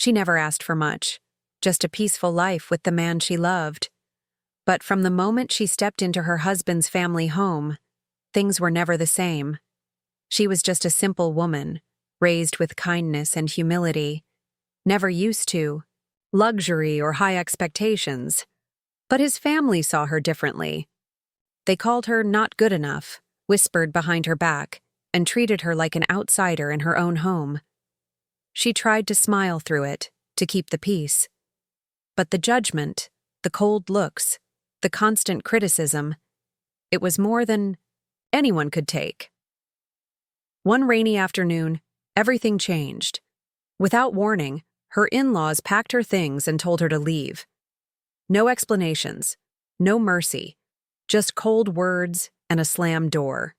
She never asked for much, just a peaceful life with the man she loved. But from the moment she stepped into her husband's family home, things were never the same. She was just a simple woman, raised with kindness and humility, never used to luxury or high expectations. But his family saw her differently. They called her not good enough, whispered behind her back, and treated her like an outsider in her own home. She tried to smile through it, to keep the peace. But the judgment, the cold looks, the constant criticism, it was more than anyone could take. One rainy afternoon, everything changed. Without warning, her in-laws packed her things and told her to leave. No explanations, no mercy, just cold words and a slammed door.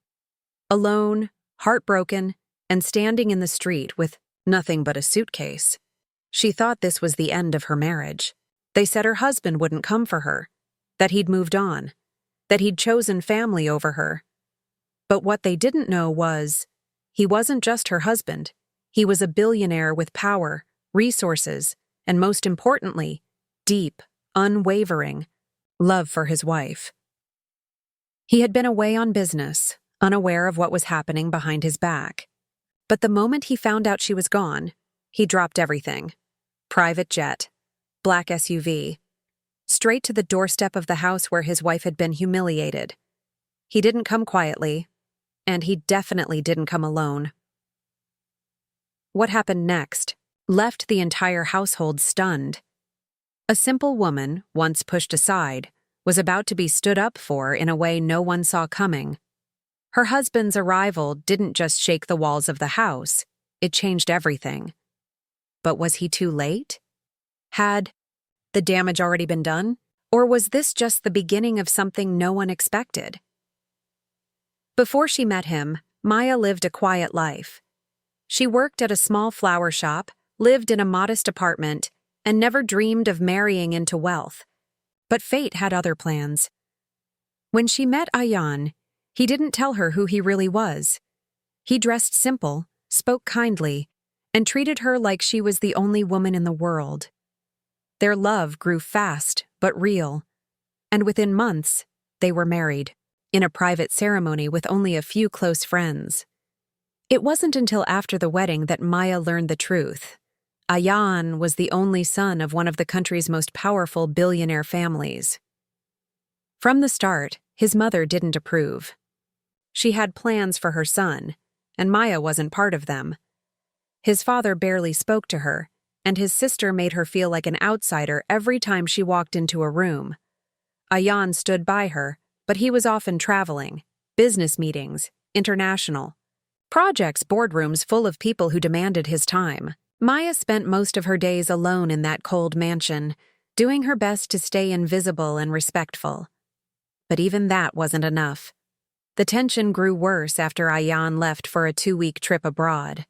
Alone, heartbroken, and standing in the street with nothing but a suitcase. She thought this was the end of her marriage. They said her husband wouldn't come for her, that he'd moved on, that he'd chosen family over her. But what they didn't know was, he wasn't just her husband. He was a billionaire with power, resources, and most importantly, deep, unwavering love for his wife. He had been away on business, unaware of what was happening behind his back. But the moment he found out she was gone, he dropped everything. Private jet, black SUV, straight to the doorstep of the house where his wife had been humiliated. He didn't come quietly, and he definitely didn't come alone. What happened next left the entire household stunned. A simple woman, once pushed aside, was about to be stood up for in a way no one saw coming. Her husband's arrival didn't just shake the walls of the house, it changed everything. But was he too late? Had the damage already been done? Or was this just the beginning of something no one expected? Before she met him, Maya lived a quiet life. She worked at a small flower shop, lived in a modest apartment, and never dreamed of marrying into wealth. But fate had other plans. When she met Ayan, he didn't tell her who he really was. He dressed simple, spoke kindly, and treated her like she was the only woman in the world. Their love grew fast but real, and within months, they were married, in a private ceremony with only a few close friends. It wasn't until after the wedding that Maya learned the truth. Ayan was the only son of one of the country's most powerful billionaire families. From the start, his mother didn't approve. She had plans for her son, and Maya wasn't part of them. His father barely spoke to her, and his sister made her feel like an outsider every time she walked into a room. Ayan stood by her, but he was often traveling, business meetings, international, projects, boardrooms full of people who demanded his time. Maya spent most of her days alone in that cold mansion, doing her best to stay invisible and respectful. But even that wasn't enough. The tension grew worse after Ayan left for a 2-week trip abroad.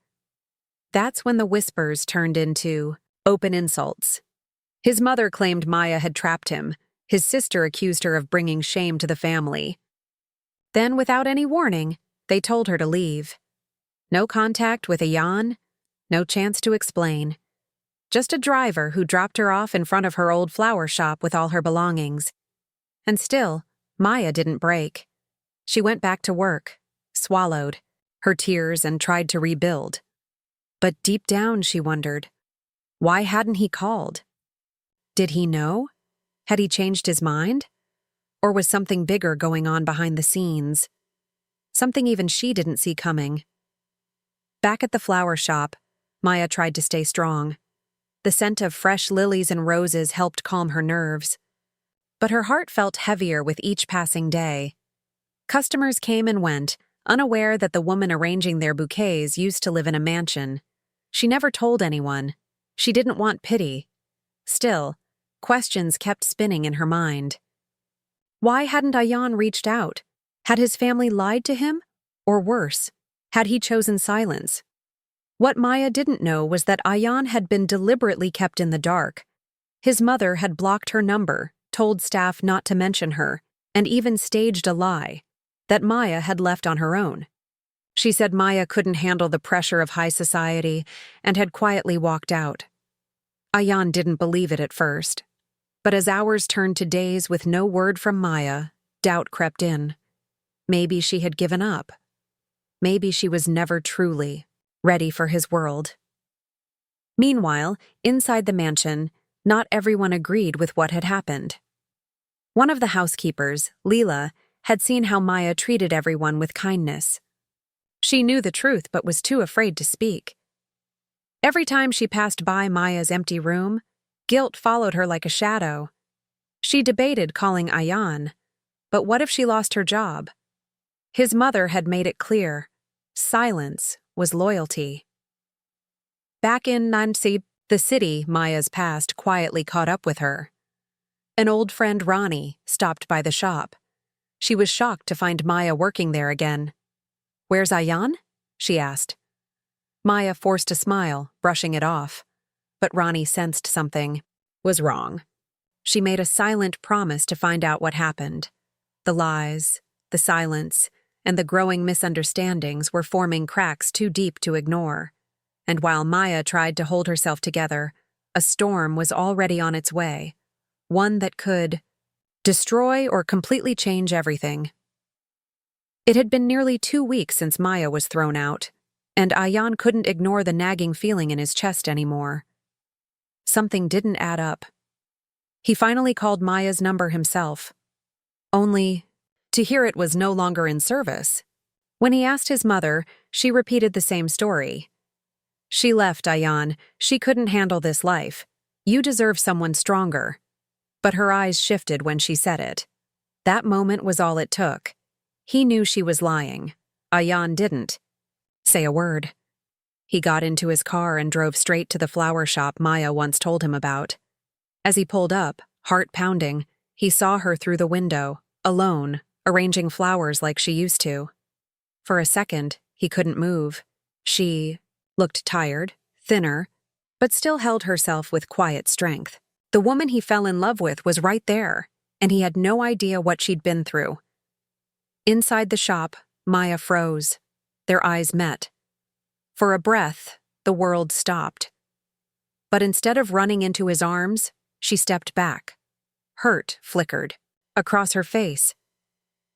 That's when the whispers turned into open insults. His mother claimed Maya had trapped him. His sister accused her of bringing shame to the family. Then, without any warning, they told her to leave. No contact with Ayan, no chance to explain. Just a driver who dropped her off in front of her old flower shop with all her belongings. And still, Maya didn't break. She went back to work, swallowed her tears and tried to rebuild. But deep down she wondered, why hadn't he called? Did he know? Had he changed his mind? Or was something bigger going on behind the scenes? Something even she didn't see coming. Back at the flower shop, Maya tried to stay strong. The scent of fresh lilies and roses helped calm her nerves. But her heart felt heavier with each passing day. Customers came and went, unaware that the woman arranging their bouquets used to live in a mansion. She never told anyone. She didn't want pity. Still, questions kept spinning in her mind. Why hadn't Ayan reached out? Had his family lied to him? Or worse, had he chosen silence? What Maya didn't know was that Ayan had been deliberately kept in the dark. His mother had blocked her number, told staff not to mention her, and even staged a lie that Maya had left on her own. She said Maya couldn't handle the pressure of high society and had quietly walked out. Ayan didn't believe it at first. But as hours turned to days with no word from Maya, doubt crept in. Maybe she had given up. Maybe she was never truly ready for his world. Meanwhile, inside the mansion, not everyone agreed with what had happened. One of the housekeepers, Leela, had seen how Maya treated everyone with kindness. She knew the truth but was too afraid to speak. Every time she passed by Maya's empty room, guilt followed her like a shadow. She debated calling Ayan, but what if she lost her job? His mother had made it clear. Silence was loyalty. Back in Nancy, the city Maya's past quietly caught up with her. An old friend, Ronnie, stopped by the shop. She was shocked to find Maya working there again. "Where's Ayan?" she asked. Maya forced a smile, brushing it off. But Ronnie sensed something was wrong. She made a silent promise to find out what happened. The lies, the silence, and the growing misunderstandings were forming cracks too deep to ignore. And while Maya tried to hold herself together, a storm was already on its way, one that could destroy or completely change everything. It had been nearly 2 weeks since Maya was thrown out, and Ayan couldn't ignore the nagging feeling in his chest anymore. Something didn't add up. He finally called Maya's number himself, only to hear it was no longer in service. When he asked his mother, she repeated the same story. "She left, Ayan. She couldn't handle this life. You deserve someone stronger." But her eyes shifted when she said it. That moment was all it took. He knew she was lying. Ayan didn't say a word. He got into his car and drove straight to the flower shop Maya once told him about. As he pulled up, heart pounding, he saw her through the window, alone, arranging flowers like she used to. For a second, he couldn't move. She looked tired, thinner, but still held herself with quiet strength. The woman he fell in love with was right there, and he had no idea what she'd been through. Inside the shop, Maya froze. Their eyes met. For a breath, the world stopped. But instead of running into his arms, she stepped back. Hurt flickered across her face.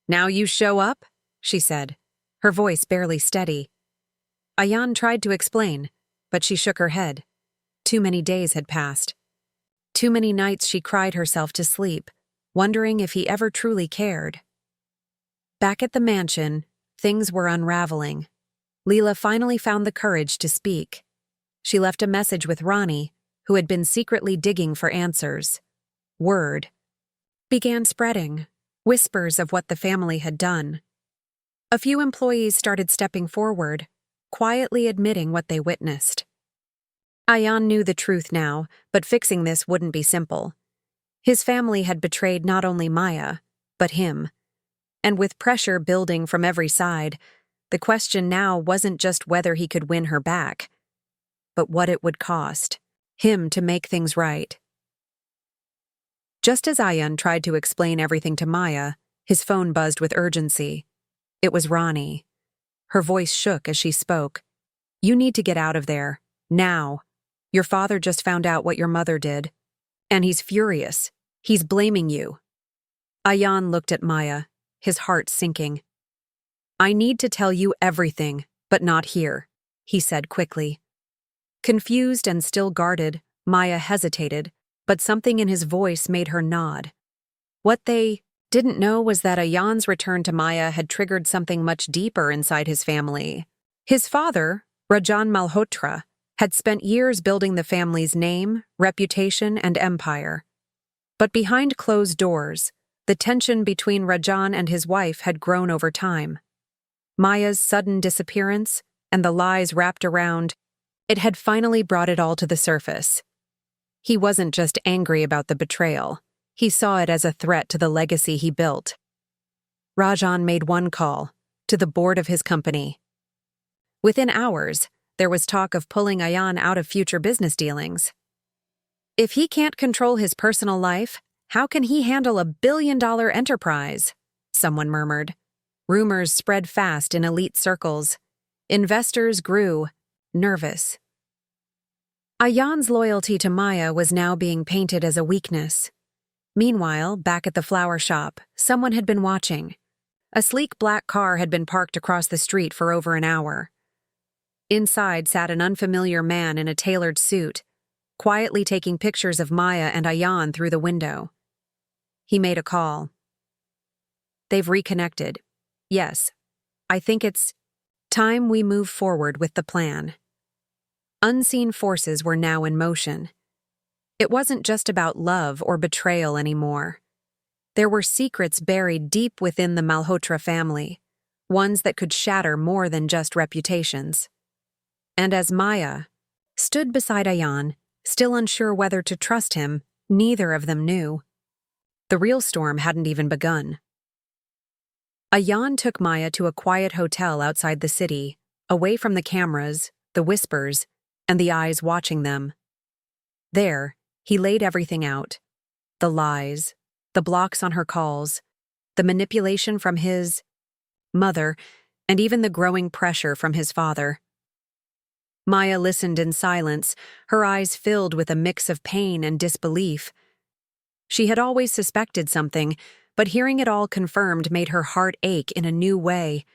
"Now you show up?" she said, her voice barely steady. Ayan tried to explain, but she shook her head. Too many days had passed. Too many nights she cried herself to sleep, wondering if he ever truly cared. Back at the mansion, things were unraveling. Leela finally found the courage to speak. She left a message with Ronnie, who had been secretly digging for answers. Word began spreading, whispers of what the family had done. A few employees started stepping forward, quietly admitting what they witnessed. Ayan knew the truth now, but fixing this wouldn't be simple. His family had betrayed not only Maya, but him. And with pressure building from every side, the question now wasn't just whether he could win her back, but what it would cost him to make things right. Just as Ayan tried to explain everything to Maya, his phone buzzed with urgency. It was Ronnie. Her voice shook as she spoke. "You need to get out of there, now. Your father just found out what your mother did, and he's furious. He's blaming you." Ayan looked at Maya, his heart sinking. "I need to tell you everything, but not here," he said quickly. Confused and still guarded, Maya hesitated, but something in his voice made her nod. What they didn't know was that Ayan's return to Maya had triggered something much deeper inside his family. His father, Rajan Malhotra, had spent years building the family's name, reputation, and empire. But behind closed doors, the tension between Rajan and his wife had grown over time. Maya's sudden disappearance and the lies wrapped around it had finally brought it all to the surface. He wasn't just angry about the betrayal. He saw it as a threat to the legacy he built. Rajan made one call, to the board of his company. Within hours, there was talk of pulling Ayan out of future business dealings. If he can't control his personal life, how can he handle a billion-dollar enterprise? Someone murmured. Rumors spread fast in elite circles. Investors grew nervous. Ayan's loyalty to Maya was now being painted as a weakness. Meanwhile, back at the flower shop, someone had been watching. A sleek black car had been parked across the street for over an hour. Inside sat an unfamiliar man in a tailored suit, quietly taking pictures of Maya and Ayan through the window. He made a call. They've reconnected. Yes, I think it's time we move forward with the plan. Unseen forces were now in motion. It wasn't just about love or betrayal anymore. There were secrets buried deep within the Malhotra family, ones that could shatter more than just reputations. And as Maya stood beside Ayan, still unsure whether to trust him, neither of them knew. The real storm hadn't even begun. Ayan took Maya to a quiet hotel outside the city, away from the cameras, the whispers, and the eyes watching them. There, he laid everything out. The lies, the blocks on her calls, the manipulation from his mother, and even the growing pressure from his father. Maya listened in silence, her eyes filled with a mix of pain and disbelief. She had always suspected something, but hearing it all confirmed made her heart ache in a new way.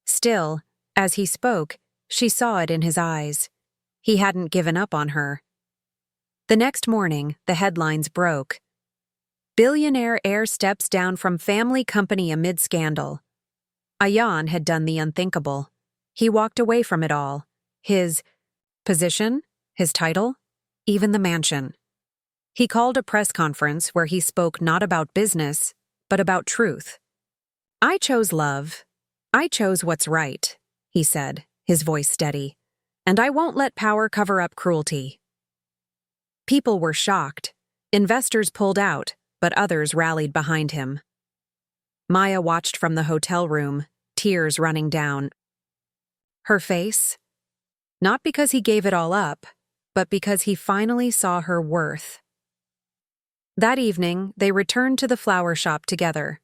Still, as he spoke, she saw it in his eyes. He hadn't given up on her. The next morning, the headlines broke. Billionaire heir steps down from family company amid scandal. Ayan had done the unthinkable. He walked away from it all. His position, his title, even the mansion. He called a press conference where he spoke not about business, but about truth. I chose love. I chose what's right, he said, his voice steady. And I won't let power cover up cruelty. People were shocked. Investors pulled out, but others rallied behind him. Maya watched from the hotel room, tears running down. Her face? Not because he gave it all up, but because he finally saw her worth. That evening, they returned to the flower shop together.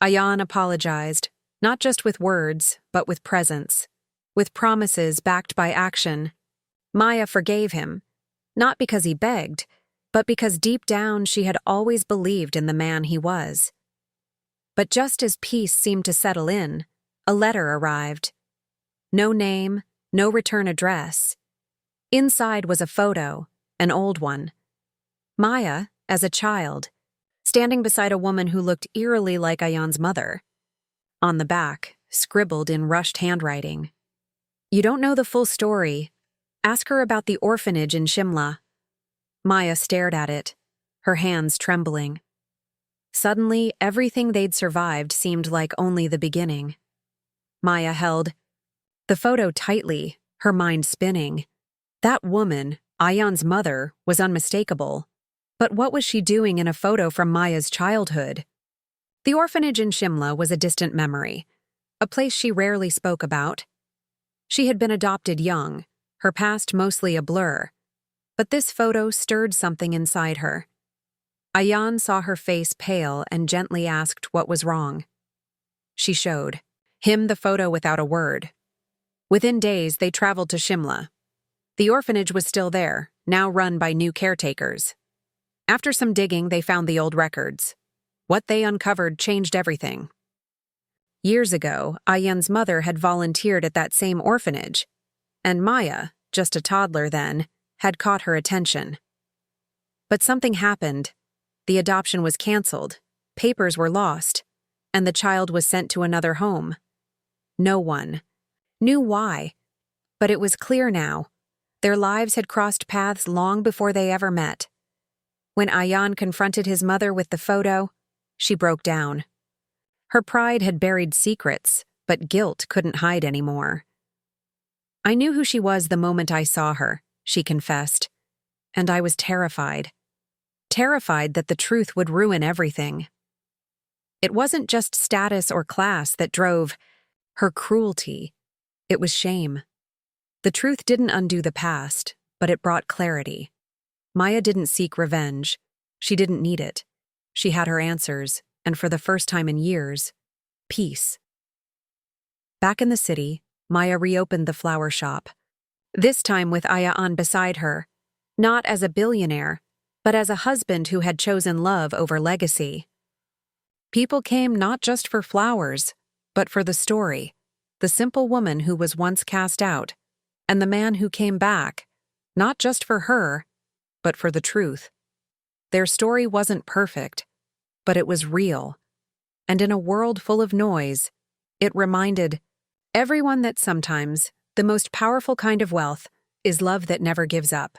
Ayan apologized, not just with words, but with presence. With promises backed by action. Maya forgave him, not because he begged, but because deep down she had always believed in the man he was. But just as peace seemed to settle in, a letter arrived. No name, no return address. Inside was a photo, an old one. Maya, as a child, standing beside a woman who looked eerily like Ayan's mother. On the back, scribbled in rushed handwriting. You don't know the full story. Ask her about the orphanage in Shimla. Maya stared at it, her hands trembling. Suddenly, everything they'd survived seemed like only the beginning. Maya held the photo tightly, her mind spinning. That woman, Ayan's mother, was unmistakable. But what was she doing in a photo from Maya's childhood? The orphanage in Shimla was a distant memory, a place she rarely spoke about. She had been adopted young, her past mostly a blur. But this photo stirred something inside her. Ayan saw her face pale and gently asked what was wrong. She showed him the photo without a word. Within days, they traveled to Shimla. The orphanage was still there, now run by new caretakers. After some digging, they found the old records. What they uncovered changed everything. Years ago, Ayan's mother had volunteered at that same orphanage, and Maya, just a toddler then, had caught her attention. But something happened. The adoption was canceled, papers were lost, and the child was sent to another home. No one knew why, but it was clear now. Their lives had crossed paths long before they ever met. When Ayan confronted his mother with the photo, she broke down. Her pride had buried secrets, but guilt couldn't hide anymore. I knew who she was the moment I saw her, she confessed, and I was terrified. Terrified that the truth would ruin everything. It wasn't just status or class that drove her cruelty. It was shame. The truth didn't undo the past, but it brought clarity. Maya didn't seek revenge. She didn't need it. She had her answers, and for the first time in years, peace. Back in the city, Maya reopened the flower shop. This time with Aya on beside her, not as a billionaire, but as a husband who had chosen love over legacy. People came not just for flowers, but for the story, the simple woman who was once cast out, and the man who came back, not just for her, but for the truth. Their story wasn't perfect, but it was real. And in a world full of noise, it reminded everyone that sometimes the most powerful kind of wealth is love that never gives up.